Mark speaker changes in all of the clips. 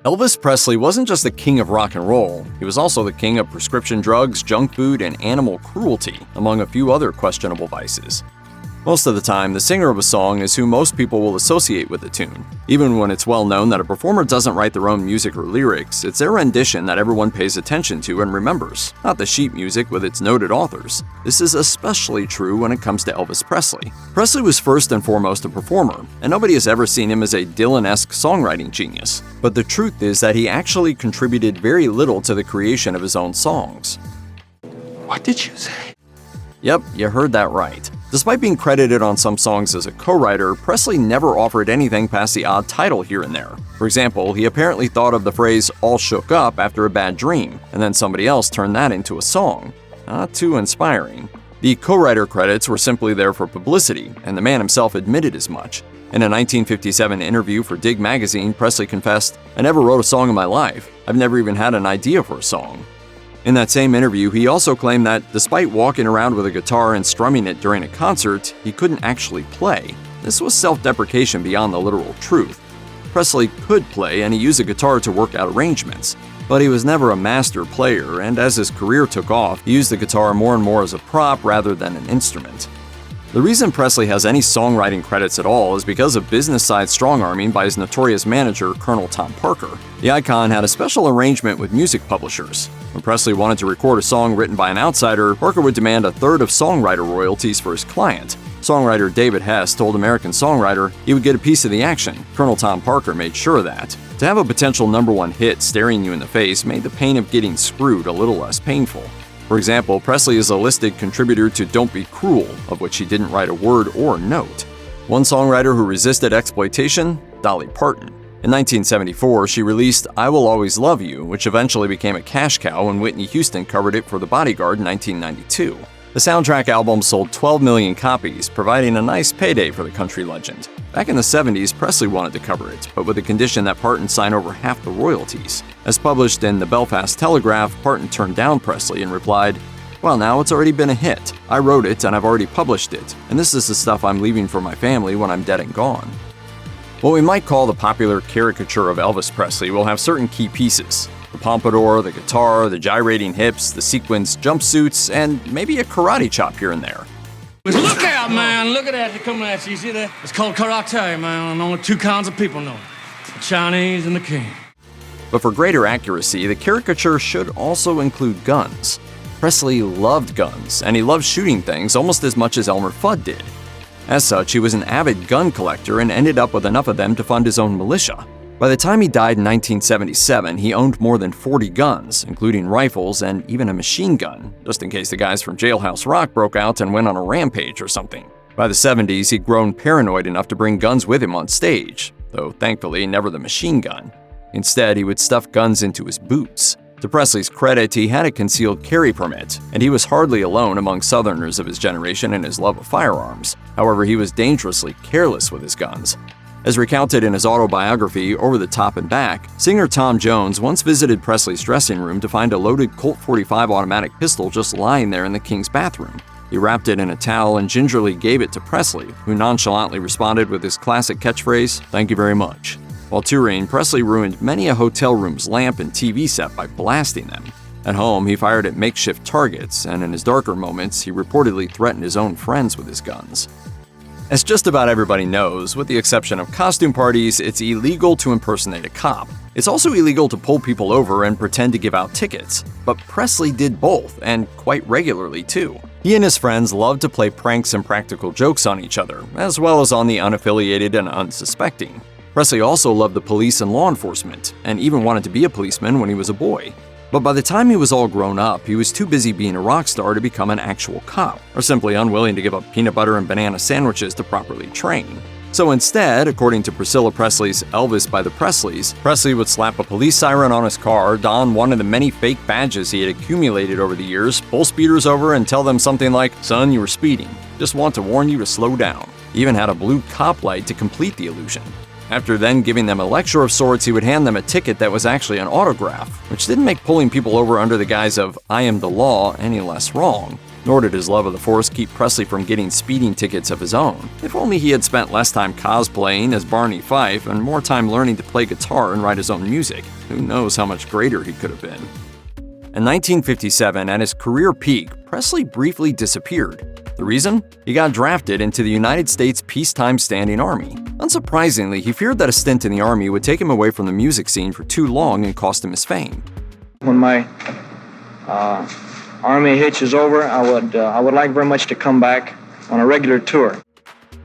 Speaker 1: Elvis Presley wasn't just the king of rock and roll, he was also the king of prescription drugs, junk food, and animal cruelty, among a few other questionable vices. Most of the time, the singer of a song is who most people will associate with the tune. Even when it's well known that a performer doesn't write their own music or lyrics, it's their rendition that everyone pays attention to and remembers, not the sheet music with its noted authors. This is especially true when it comes to Elvis Presley. Presley was first and foremost a performer, and nobody has ever seen him as a Dylan-esque songwriting genius. But the truth is that he actually contributed very little to the creation of his own songs.
Speaker 2: What did you say?
Speaker 1: Yep, you heard that right. Despite being credited on some songs as a co-writer, Presley never offered anything past the odd title here and there. For example, he apparently thought of the phrase "all shook up" after a bad dream, and then somebody else turned that into a song. Not too inspiring. The co-writer credits were simply there for publicity, and the man himself admitted as much. In a 1957 interview for Dig magazine, Presley confessed, "I never wrote a song in my life. I've never even had an idea for a song." In that same interview, he also claimed that, despite walking around with a guitar and strumming it during a concert, he couldn't actually play. This was self-deprecation beyond the literal truth. Presley could play, and he used a guitar to work out arrangements. But he was never a master player, and as his career took off, he used the guitar more and more as a prop rather than an instrument. The reason Presley has any songwriting credits at all is because of business-side strong-arming by his notorious manager, Colonel Tom Parker. The icon had a special arrangement with music publishers. When Presley wanted to record a song written by an outsider, Parker would demand a third of songwriter royalties for his client. Songwriter David Hess told American Songwriter he would get a piece of the action. Colonel Tom Parker made sure of that. To have a potential #1 hit staring you in the face made the pain of getting screwed a little less painful. For example, Presley is a listed contributor to Don't Be Cruel, of which he didn't write a word or note. One songwriter who resisted exploitation? Dolly Parton. In 1974, she released I Will Always Love You, which eventually became a cash cow when Whitney Houston covered it for The Bodyguard in 1992. The soundtrack album sold 12 million copies, providing a nice payday for the country legend. Back in the 70s, Presley wanted to cover it, but with the condition that Parton sign over half the royalties. As published in the Belfast Telegraph, Parton turned down Presley and replied, "Well, now it's already been a hit. I wrote it and I've already published it, and this is the stuff I'm leaving for my family when I'm dead and gone." What we might call the popular caricature of Elvis Presley will have certain key pieces. The pompadour, the guitar, the gyrating hips, the sequins jumpsuits, and maybe a karate chop here and there.
Speaker 3: Look out, man! Look at that, they're coming at you. You see that? It's called karate, man, and only two kinds of people know it. The Chinese and the king.
Speaker 1: But for greater accuracy, the caricature should also include guns. Presley loved guns, and he loved shooting things almost as much as Elmer Fudd did. As such, he was an avid gun collector and ended up with enough of them to fund his own militia. By the time he died in 1977, he owned more than 40 guns, including rifles and even a machine gun, just in case the guys from Jailhouse Rock broke out and went on a rampage or something. By the 70s, he'd grown paranoid enough to bring guns with him on stage, though thankfully never the machine gun. Instead, he would stuff guns into his boots. To Presley's credit, he had a concealed carry permit, and he was hardly alone among Southerners of his generation in his love of firearms. However, he was dangerously careless with his guns. As recounted in his autobiography, Over the Top and Back, singer Tom Jones once visited Presley's dressing room to find a loaded Colt 45 automatic pistol just lying there in the King's bathroom. He wrapped it in a towel and gingerly gave it to Presley, who nonchalantly responded with his classic catchphrase, "Thank you very much." While touring, Presley ruined many a hotel room's lamp and TV set by blasting them. At home, he fired at makeshift targets, and in his darker moments, he reportedly threatened his own friends with his guns. As just about everybody knows, with the exception of costume parties, it's illegal to impersonate a cop. It's also illegal to pull people over and pretend to give out tickets. But Presley did both, and quite regularly too. He and his friends loved to play pranks and practical jokes on each other, as well as on the unaffiliated and unsuspecting. Presley also loved the police and law enforcement, and even wanted to be a policeman when he was a boy. But by the time he was all grown up, he was too busy being a rock star to become an actual cop, or simply unwilling to give up peanut butter and banana sandwiches to properly train. So instead, according to Priscilla Presley's Elvis by the Presleys, Presley would slap a police siren on his car, don one of the many fake badges he had accumulated over the years, pull speeders over and tell them something like, "Son, you were speeding. Just want to warn you to slow down." He even had a blue cop light to complete the illusion. After then giving them a lecture of sorts, he would hand them a ticket that was actually an autograph, which didn't make pulling people over under the guise of "I am the law" any less wrong. Nor did his love of the force keep Presley from getting speeding tickets of his own. If only he had spent less time cosplaying as Barney Fife and more time learning to play guitar and write his own music. Who knows how much greater he could have been. In 1957, at his career peak, Presley briefly disappeared. The reason? He got drafted into the United States Peacetime Standing Army. Unsurprisingly, he feared that a stint in the Army would take him away from the music scene for too long and cost him his fame.
Speaker 4: When my Army hitch is over, I would like very much to come back on a regular tour.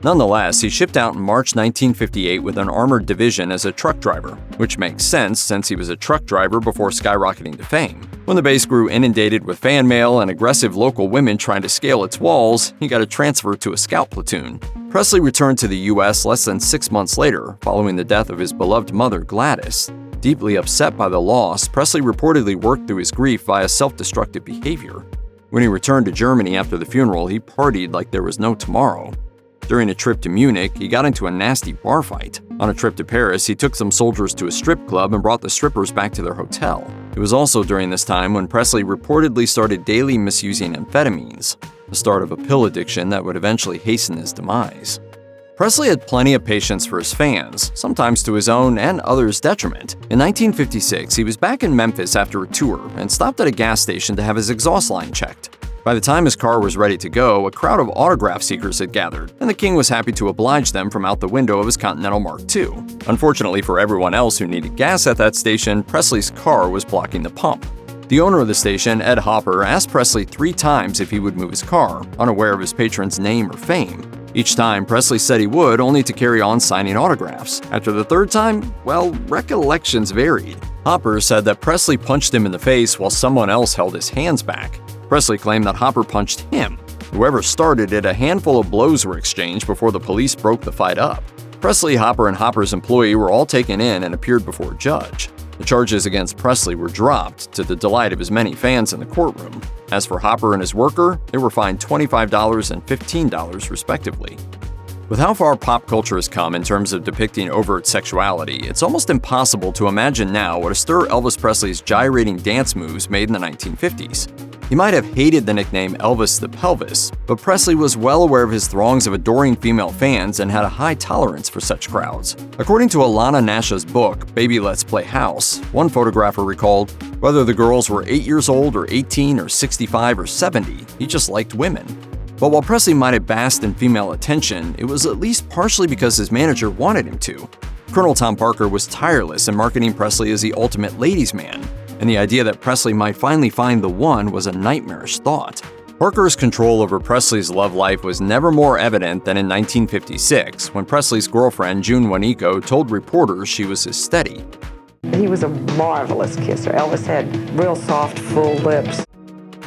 Speaker 1: Nonetheless, he shipped out in March 1958 with an armored division as a truck driver, which makes sense since he was a truck driver before skyrocketing to fame. When the base grew inundated with fan mail and aggressive local women trying to scale its walls, he got a transfer to a scout platoon. Presley returned to the U.S. less than 6 months later, following the death of his beloved mother, Gladys. Deeply upset by the loss, Presley reportedly worked through his grief via self-destructive behavior. When he returned to Germany after the funeral, he partied like there was no tomorrow. During a trip to Munich, he got into a nasty bar fight. On a trip to Paris, he took some soldiers to a strip club and brought the strippers back to their hotel. It was also during this time when Presley reportedly started daily misusing amphetamines, the start of a pill addiction that would eventually hasten his demise. Presley had plenty of patience for his fans, sometimes to his own and others' detriment. In 1956, he was back in Memphis after a tour and stopped at a gas station to have his exhaust line checked. By the time his car was ready to go, a crowd of autograph seekers had gathered, and the king was happy to oblige them from out the window of his Continental Mark II. Unfortunately for everyone else who needed gas at that station, Presley's car was blocking the pump. The owner of the station, Ed Hopper, asked Presley 3 times if he would move his car, unaware of his patron's name or fame. Each time, Presley said he would, only to carry on signing autographs. After the 3rd time, well, recollections varied. Hopper said that Presley punched him in the face while someone else held his hands back. Presley claimed that Hopper punched him. Whoever started it, a handful of blows were exchanged before the police broke the fight up. Presley, Hopper, and Hopper's employee were all taken in and appeared before a judge. The charges against Presley were dropped, to the delight of his many fans in the courtroom. As for Hopper and his worker, they were fined $25 and $15 respectively. With how far pop culture has come in terms of depicting overt sexuality, it's almost impossible to imagine now what a stir Elvis Presley's gyrating dance moves made in the 1950s. He might have hated the nickname Elvis the Pelvis, but Presley was well aware of his throngs of adoring female fans and had a high tolerance for such crowds. According to Alana Nasha's book, Baby Let's Play House, one photographer recalled, whether the girls were 8 years old or 18 or 65 or 70, he just liked women. But while Presley might have basked in female attention, it was at least partially because his manager wanted him to. Colonel Tom Parker was tireless in marketing Presley as the ultimate ladies' man, and the idea that Presley might finally find the one was a nightmarish thought. Parker's control over Presley's love life was never more evident than in 1956, when Presley's girlfriend, June Wanico, told reporters she was his steady.
Speaker 5: He was a marvelous kisser. Elvis had real soft, full lips.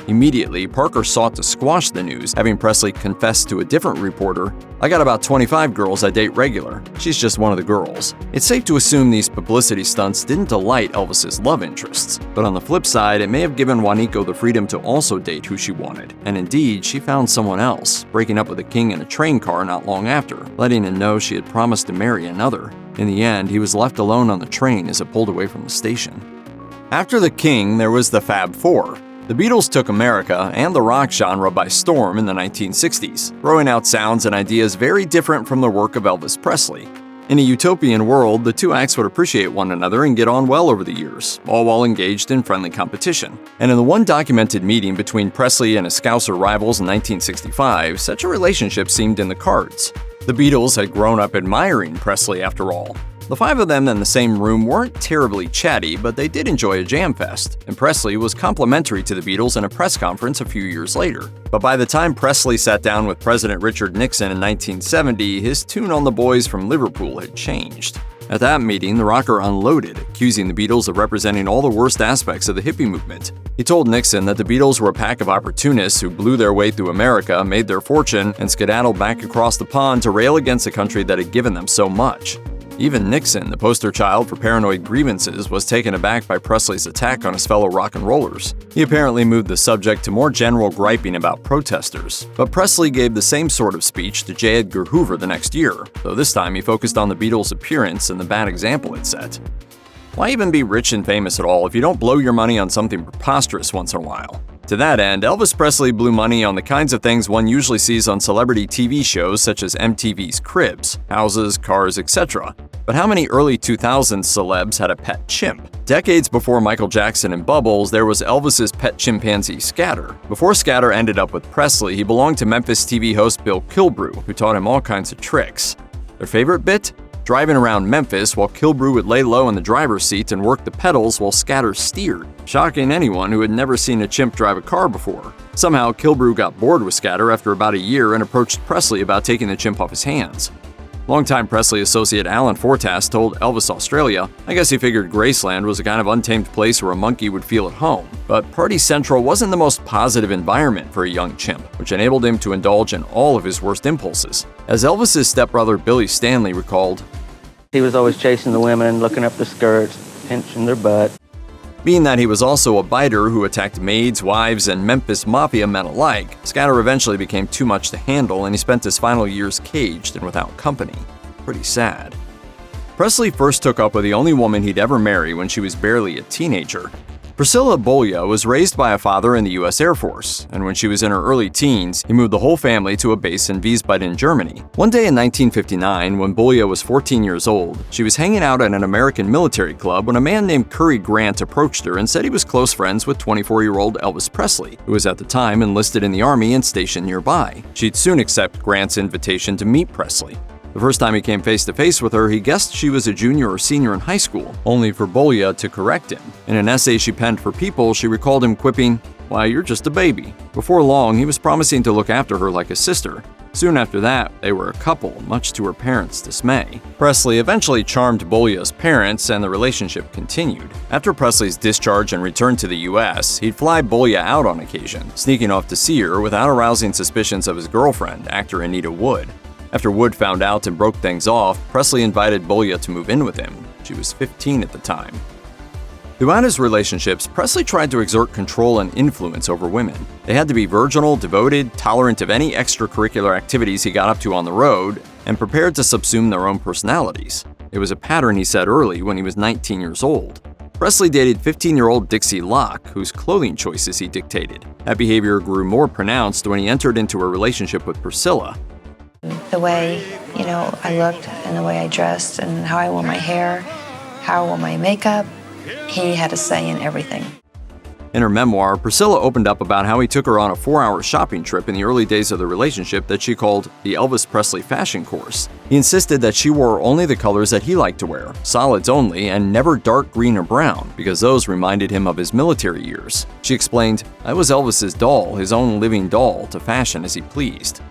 Speaker 1: Immediately, Parker sought to squash the news, having Presley confess to a different reporter, "I got about 25 girls I date regular. She's just one of the girls." It's safe to assume these publicity stunts didn't delight Elvis's love interests, but on the flip side, it may have given Wanico the freedom to also date who she wanted. And indeed, she found someone else, breaking up with the king in a train car not long after, letting him know she had promised to marry another. In the end, he was left alone on the train as it pulled away from the station. After the king, there was the Fab Four. The Beatles took America and the rock genre by storm in the 1960s, throwing out sounds and ideas very different from the work of Elvis Presley. In a utopian world, the two acts would appreciate one another and get on well over the years, all while engaged in friendly competition. And in the one documented meeting between Presley and his Scouser rivals in 1965, such a relationship seemed in the cards. The Beatles had grown up admiring Presley after all. The 5 of them in the same room weren't terribly chatty, but they did enjoy a jam fest, and Presley was complimentary to the Beatles in a press conference a few years later. But by the time Presley sat down with President Richard Nixon in 1970, his tune on the boys from Liverpool had changed. At that meeting, the rocker unloaded, accusing the Beatles of representing all the worst aspects of the hippie movement. He told Nixon that the Beatles were a pack of opportunists who blew their way through America, made their fortune, and skedaddled back across the pond to rail against a country that had given them so much. Even Nixon, the poster child for paranoid grievances, was taken aback by Presley's attack on his fellow rock and rollers. He apparently moved the subject to more general griping about protesters, but Presley gave the same sort of speech to J. Edgar Hoover the next year, though this time he focused on the Beatles' appearance and the bad example it set. Why even be rich and famous at all if you don't blow your money on something preposterous once in a while? To that end, Elvis Presley blew money on the kinds of things one usually sees on celebrity TV shows such as MTV's Cribs, houses, cars, etc. But how many early 2000s celebs had a pet chimp? Decades before Michael Jackson and Bubbles, there was Elvis's pet chimpanzee Scatter. Before Scatter ended up with Presley, he belonged to Memphis TV host Bill Kilbrew, who taught him all kinds of tricks. Their favorite bit? Driving around Memphis while Kilbrew would lay low in the driver's seat and work the pedals while Scatter steered, shocking anyone who had never seen a chimp drive a car before. Somehow, Kilbrew got bored with Scatter after about a year and approached Presley about taking the chimp off his hands. Longtime Presley associate Alan Fortas told Elvis Australia, "I guess he figured Graceland was a kind of untamed place where a monkey would feel at home. But Party Central wasn't the most positive environment for a young chimp, which enabled him to indulge in all of his worst impulses." As Elvis's stepbrother Billy Stanley recalled,
Speaker 6: "He was always chasing the women, looking up their skirts, pinching their butt."
Speaker 1: Being that he was also a biter who attacked maids, wives, and Memphis Mafia men alike, Scatter eventually became too much to handle and he spent his final years caged and without company. Pretty sad. Presley first took up with the only woman he'd ever marry when she was barely a teenager. Priscilla Bolya was raised by a father in the US Air Force, and when she was in her early teens, he moved the whole family to a base in Wiesbaden, Germany. One day in 1959, when Bolya was 14 years old, she was hanging out at an American military club when a man named Curry Grant approached her and said he was close friends with 24-year-old Elvis Presley, who was at the time enlisted in the Army and stationed nearby. She'd soon accept Grant's invitation to meet Presley. The first time he came face-to-face with her, he guessed she was a junior or senior in high school, only for Bolya to correct him. In an essay she penned for People, she recalled him quipping, "Why, you're just a baby." Before long, he was promising to look after her like a sister. Soon after that, they were a couple, much to her parents' dismay. Presley eventually charmed Bolya's parents, and the relationship continued. After Presley's discharge and return to the US, he'd fly Bolya out on occasion, sneaking off to see her without arousing suspicions of his girlfriend, actor Anita Wood. After Wood found out and broke things off, Presley invited Bolya to move in with him. She was 15 at the time. Throughout his relationships, Presley tried to exert control and influence over women. They had to be virginal, devoted, tolerant of any extracurricular activities he got up to on the road, and prepared to subsume their own personalities. It was a pattern he set early when he was 19 years old. Presley dated 15-year-old Dixie Locke, whose clothing choices he dictated. That behavior grew more pronounced when he entered into a relationship with Priscilla.
Speaker 7: The way, I looked and the way I dressed and how I wore my hair, how I wore my makeup, he had a say in everything.
Speaker 1: In her memoir, Priscilla opened up about how he took her on a 4-hour shopping trip in the early days of the relationship that she called the Elvis Presley fashion course. He insisted that she wore only the colors that he liked to wear, solids only, and never dark green or brown, because those reminded him of his military years. She explained, "I was Elvis's doll, his own living doll, to fashion as he pleased."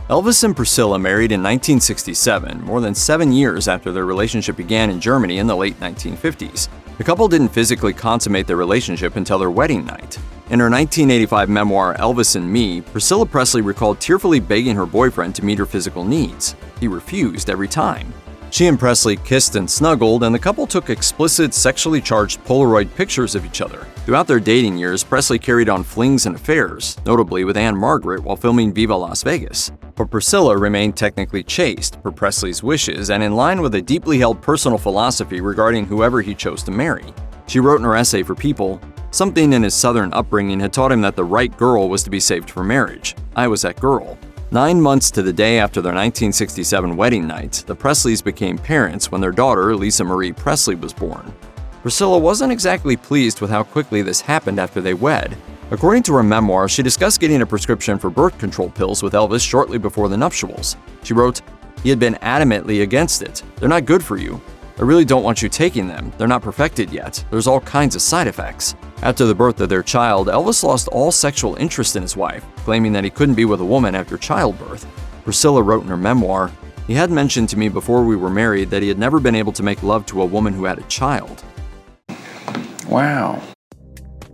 Speaker 1: Elvis and Priscilla married in 1967, more than 7 years after their relationship began in Germany in the late 1950s. The couple didn't physically consummate their relationship until their wedding night. In her 1985 memoir, Elvis and Me, Priscilla Presley recalled tearfully begging her boyfriend to meet her physical needs. He refused every time. She and Presley kissed and snuggled, and the couple took explicit, sexually charged Polaroid pictures of each other. Throughout their dating years, Presley carried on flings and affairs, notably with Anne Margaret while filming Viva Las Vegas. But Priscilla remained technically chaste, per Presley's wishes, and in line with a deeply held personal philosophy regarding whoever he chose to marry. She wrote in her essay for People, "Something in his southern upbringing had taught him that the right girl was to be saved for marriage. I was that girl." 9 months to the day after their 1967 wedding night, the Presleys became parents when their daughter, Lisa Marie Presley, was born. Priscilla wasn't exactly pleased with how quickly this happened after they wed. According to her memoir, she discussed getting a prescription for birth control pills with Elvis shortly before the nuptials. She wrote, "He had been adamantly against it. They're not good for you. I really don't want you taking them. They're not perfected yet. There's all kinds of side effects." After the birth of their child, Elvis lost all sexual interest in his wife, claiming that he couldn't be with a woman after childbirth. Priscilla wrote in her memoir, "He had mentioned to me before we were married that he had never been able to make love to a woman who had a child."
Speaker 2: Wow.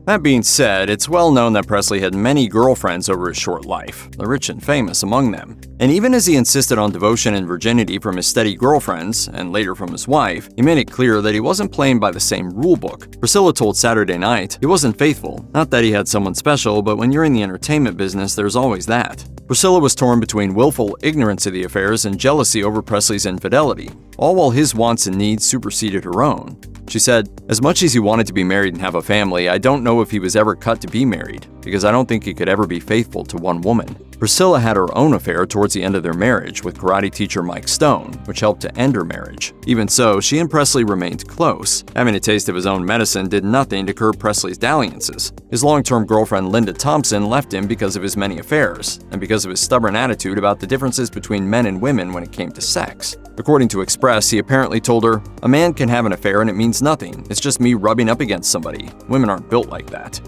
Speaker 1: That being said, it's well known that Presley had many girlfriends over his short life, the rich and famous among them. And even as he insisted on devotion and virginity from his steady girlfriends, and later from his wife, he made it clear that he wasn't playing by the same rulebook. Priscilla told Saturday Night he wasn't faithful, not that he had someone special, but when you're in the entertainment business, there's always that. Priscilla was torn between willful ignorance of the affairs and jealousy over Presley's infidelity, all while his wants and needs superseded her own. She said, "As much as he wanted to be married and have a family, I don't know if he was ever cut to be married, because I don't think he could ever be faithful to one woman." Priscilla had her own affair towards the end of their marriage with karate teacher Mike Stone, which helped to end her marriage. Even so, she and Presley remained close. Having a taste of his own medicine did nothing to curb Presley's dalliances. His long-term girlfriend Linda Thompson left him because of his many affairs, and because of his stubborn attitude about the differences between men and women when it came to sex. According to Express, he apparently told her, "A man can have an affair and it means nothing. It's just me rubbing up against somebody. Women aren't built like that."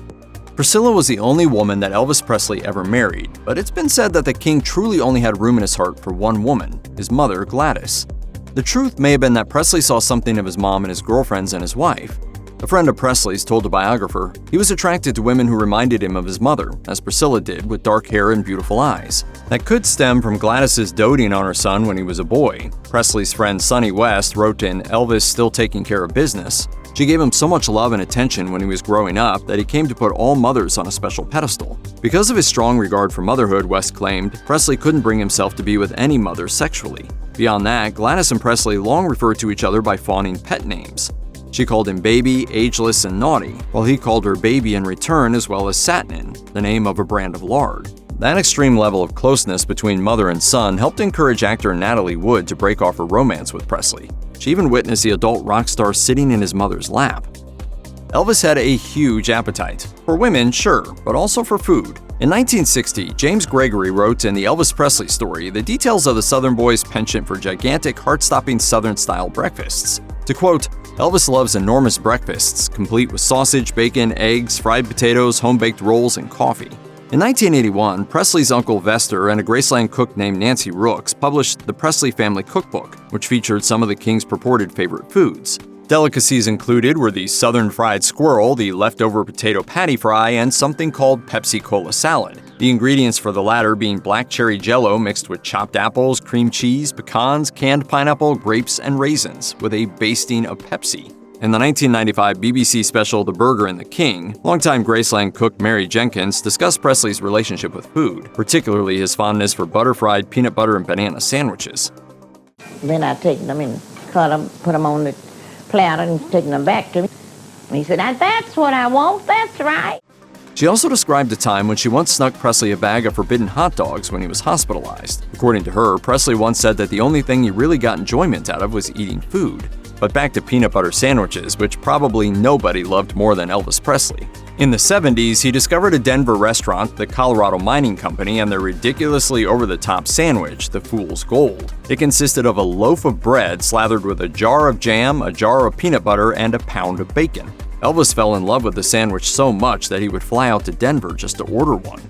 Speaker 1: Priscilla was the only woman that Elvis Presley ever married, but it's been said that the king truly only had room in his heart for one woman, his mother, Gladys. The truth may have been that Presley saw something of his mom in his girlfriends and his wife. A friend of Presley's told a biographer he was attracted to women who reminded him of his mother, as Priscilla did, with dark hair and beautiful eyes. That could stem from Gladys's doting on her son when he was a boy. Presley's friend Sonny West wrote in Elvis Still Taking Care of Business, "She gave him so much love and attention when he was growing up that he came to put all mothers on a special pedestal." Because of his strong regard for motherhood, West claimed, Presley couldn't bring himself to be with any mother sexually. Beyond that, Gladys and Presley long referred to each other by fawning pet names. She called him Baby, Ageless, and Naughty, while he called her Baby in return, as well as Satinin, the name of a brand of lard. That extreme level of closeness between mother and son helped encourage actor Natalie Wood to break off her romance with Presley. She even witnessed the adult rock star sitting in his mother's lap. Elvis had a huge appetite. For women, sure, but also for food. In 1960, James Gregory wrote in the Elvis Presley story the details of the Southern boy's penchant for gigantic, heart-stopping Southern-style breakfasts. To quote, "Elvis loves enormous breakfasts, complete with sausage, bacon, eggs, fried potatoes, home-baked rolls, and coffee." In 1981, Presley's uncle Vester and a Graceland cook named Nancy Rooks published the Presley Family Cookbook, which featured some of the king's purported favorite foods. Delicacies included were the Southern fried squirrel, the leftover potato patty fry, and something called Pepsi Cola salad. The ingredients for the latter being black cherry jello mixed with chopped apples, cream cheese, pecans, canned pineapple, grapes, and raisins, with a basting of Pepsi. In the 1995 BBC special The Burger and the King, longtime Graceland cook Mary Jenkins discussed Presley's relationship with food, particularly his fondness for butter-fried peanut butter and banana sandwiches.
Speaker 8: Then I take them and cut them, put them on the platter and take them back to me. And he said, "That's what I want, that's right."
Speaker 1: She also described a time when she once snuck Presley a bag of forbidden hot dogs when he was hospitalized. According to her, Presley once said that the only thing he really got enjoyment out of was eating food. But back to peanut butter sandwiches, which probably nobody loved more than Elvis Presley. In the 70s, he discovered a Denver restaurant, the Colorado Mining Company, and their ridiculously over-the-top sandwich, the Fool's Gold. It consisted of a loaf of bread slathered with a jar of jam, a jar of peanut butter, and a pound of bacon. Elvis fell in love with the sandwich so much that he would fly out to Denver just to order one.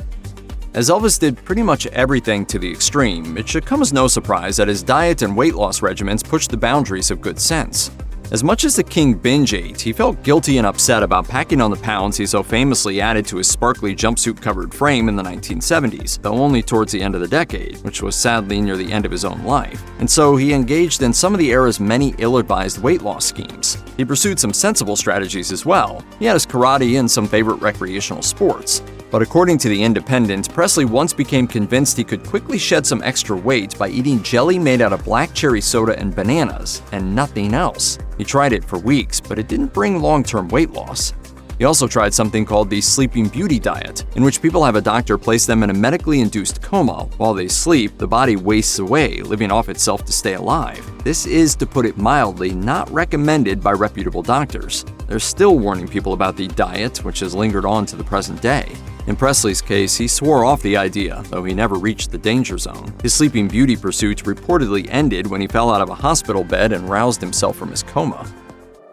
Speaker 1: As Elvis did pretty much everything to the extreme, it should come as no surprise that his diet and weight loss regimens pushed the boundaries of good sense. As much as the king binge ate, he felt guilty and upset about packing on the pounds he so famously added to his sparkly jumpsuit-covered frame in the 1970s, though only towards the end of the decade, which was sadly near the end of his own life. And so he engaged in some of the era's many ill-advised weight loss schemes. He pursued some sensible strategies as well. He had his karate and some favorite recreational sports. But according to The Independent, Presley once became convinced he could quickly shed some extra weight by eating jelly made out of black cherry soda and bananas, and nothing else. He tried it for weeks, but it didn't bring long-term weight loss. He also tried something called the Sleeping Beauty diet, in which people have a doctor place them in a medically induced coma. While they sleep, the body wastes away, living off itself to stay alive. This is, to put it mildly, not recommended by reputable doctors. They're still warning people about the diet, which has lingered on to the present day. In Presley's case, he swore off the idea, though he never reached the danger zone. His Sleeping Beauty pursuits reportedly ended when he fell out of a hospital bed and roused himself from his coma.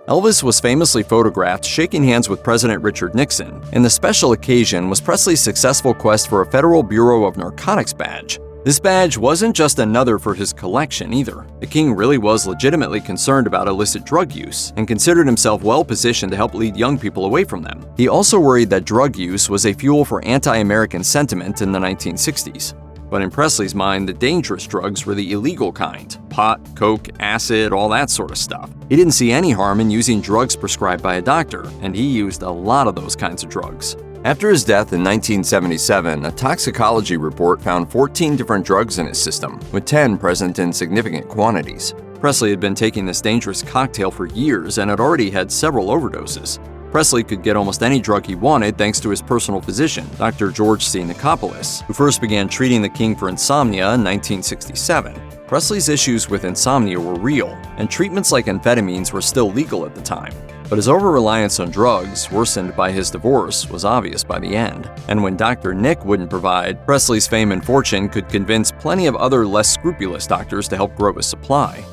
Speaker 1: Elvis was famously photographed shaking hands with President Richard Nixon, and the special occasion was Presley's successful quest for a Federal Bureau of Narcotics badge. This badge wasn't just another for his collection either. The king really was legitimately concerned about illicit drug use and considered himself well positioned to help lead young people away from them. He also worried that drug use was a fuel for anti-American sentiment in the 1960s. But in Presley's mind, the dangerous drugs were the illegal kind: pot, coke, acid, all that sort of stuff. He didn't see any harm in using drugs prescribed by a doctor, and he used a lot of those kinds of drugs. After his death in 1977, a toxicology report found 14 different drugs in his system, with 10 present in significant quantities. Presley had been taking this dangerous cocktail for years and had already had several overdoses. Presley could get almost any drug he wanted thanks to his personal physician, Dr. George C. Nikopoulos, who first began treating the king for insomnia in 1967. Presley's issues with insomnia were real, and treatments like amphetamines were still legal at the time. But his over-reliance on drugs, worsened by his divorce, was obvious by the end. And when Dr. Nick wouldn't provide, Presley's fame and fortune could convince plenty of other less scrupulous doctors to help grow his supply.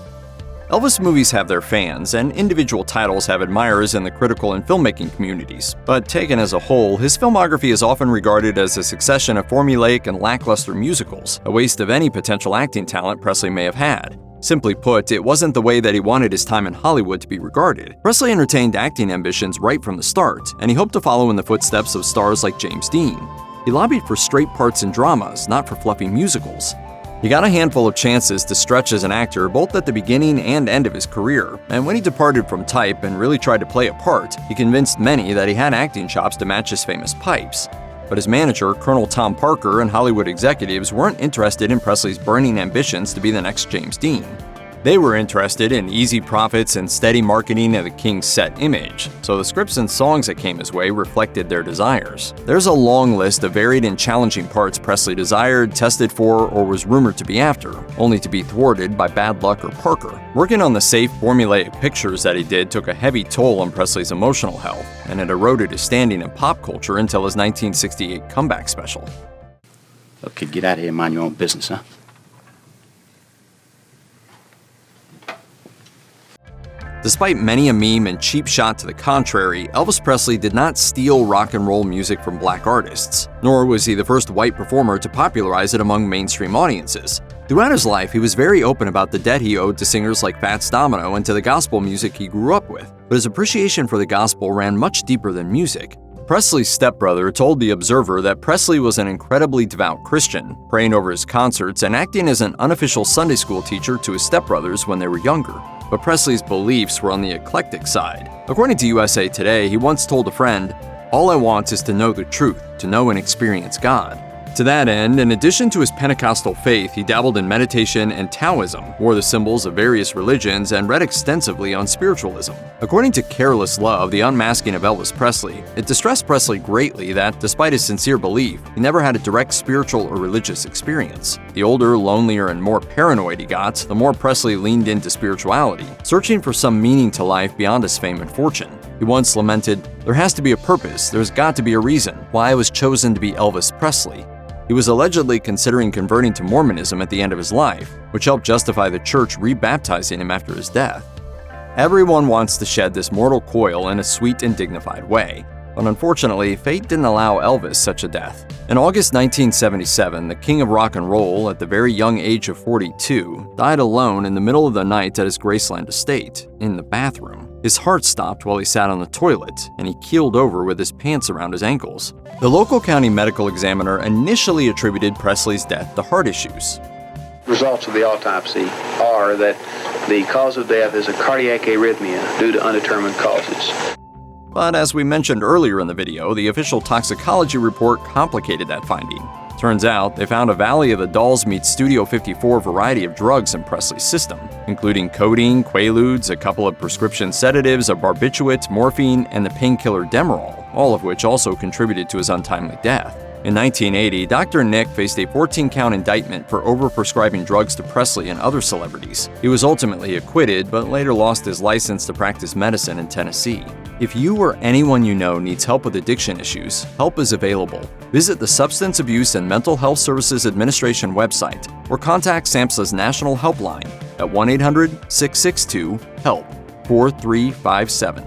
Speaker 1: Elvis movies have their fans, and individual titles have admirers in the critical and filmmaking communities, but taken as a whole, his filmography is often regarded as a succession of formulaic and lackluster musicals, a waste of any potential acting talent Presley may have had. Simply put, it wasn't the way that he wanted his time in Hollywood to be regarded. Presley entertained acting ambitions right from the start, and he hoped to follow in the footsteps of stars like James Dean. He lobbied for straight parts in dramas, not for fluffy musicals. He got a handful of chances to stretch as an actor both at the beginning and end of his career, and when he departed from type and really tried to play a part, he convinced many that he had acting chops to match his famous pipes. But his manager, Colonel Tom Parker, and Hollywood executives weren't interested in Presley's burning ambitions to be the next James Dean. They were interested in easy profits and steady marketing of the king's set image, so the scripts and songs that came his way reflected their desires. There's a long list of varied and challenging parts Presley desired, tested for, or was rumored to be after, only to be thwarted by bad luck or Parker. Working on the safe, formulaic pictures that he did took a heavy toll on Presley's emotional health, and it eroded his standing in pop culture until his 1968 comeback special.
Speaker 2: Look, kid, get out of here and mind your own business, huh?
Speaker 1: Despite many a meme and cheap shot to the contrary, Elvis Presley did not steal rock and roll music from black artists, nor was he the first white performer to popularize it among mainstream audiences. Throughout his life, he was very open about the debt he owed to singers like Fats Domino and to the gospel music he grew up with, but his appreciation for the gospel ran much deeper than music. Presley's stepbrother told The Observer that Presley was an incredibly devout Christian, praying over his concerts and acting as an unofficial Sunday school teacher to his stepbrothers when they were younger. But Presley's beliefs were on the eclectic side. According to USA Today, he once told a friend, "All I want is to know the truth, to know and experience God." To that end, in addition to his Pentecostal faith, he dabbled in meditation and Taoism, wore the symbols of various religions, and read extensively on spiritualism. According to Careless Love, the unmasking of Elvis Presley, it distressed Presley greatly that, despite his sincere belief, he never had a direct spiritual or religious experience. The older, lonelier, and more paranoid he got, the more Presley leaned into spirituality, searching for some meaning to life beyond his fame and fortune. He once lamented, "There has to be a purpose, there's got to be a reason why I was chosen to be Elvis Presley." He was allegedly considering converting to Mormonism at the end of his life, which helped justify the church rebaptizing him after his death. Everyone wants to shed this mortal coil in a sweet and dignified way, but unfortunately, fate didn't allow Elvis such a death. In August 1977, the king of rock and roll, at the very young age of 42, died alone in the middle of the night at his Graceland estate, in the bathroom. His heart stopped while he sat on the toilet, and he keeled over with his pants around his ankles. The local county medical examiner initially attributed Presley's death to heart issues.
Speaker 9: Results of the autopsy are that the cause of death is a cardiac arrhythmia due to undetermined causes.
Speaker 1: But as we mentioned earlier in the video, the official toxicology report complicated that finding. Turns out, they found a Valley of the Dolls meets Studio 54 variety of drugs in Presley's system, including codeine, quaaludes, a couple of prescription sedatives, a barbiturate, morphine, and the painkiller Demerol, all of which also contributed to his untimely death. In 1980, Dr. Nick faced a 14-count indictment for overprescribing drugs to Presley and other celebrities. He was ultimately acquitted, but later lost his license to practice medicine in Tennessee. If you or anyone you know needs help with addiction issues, help is available. Visit the Substance Abuse and Mental Health Services Administration website or contact SAMHSA's National Helpline at 1-800-662-HELP 4357.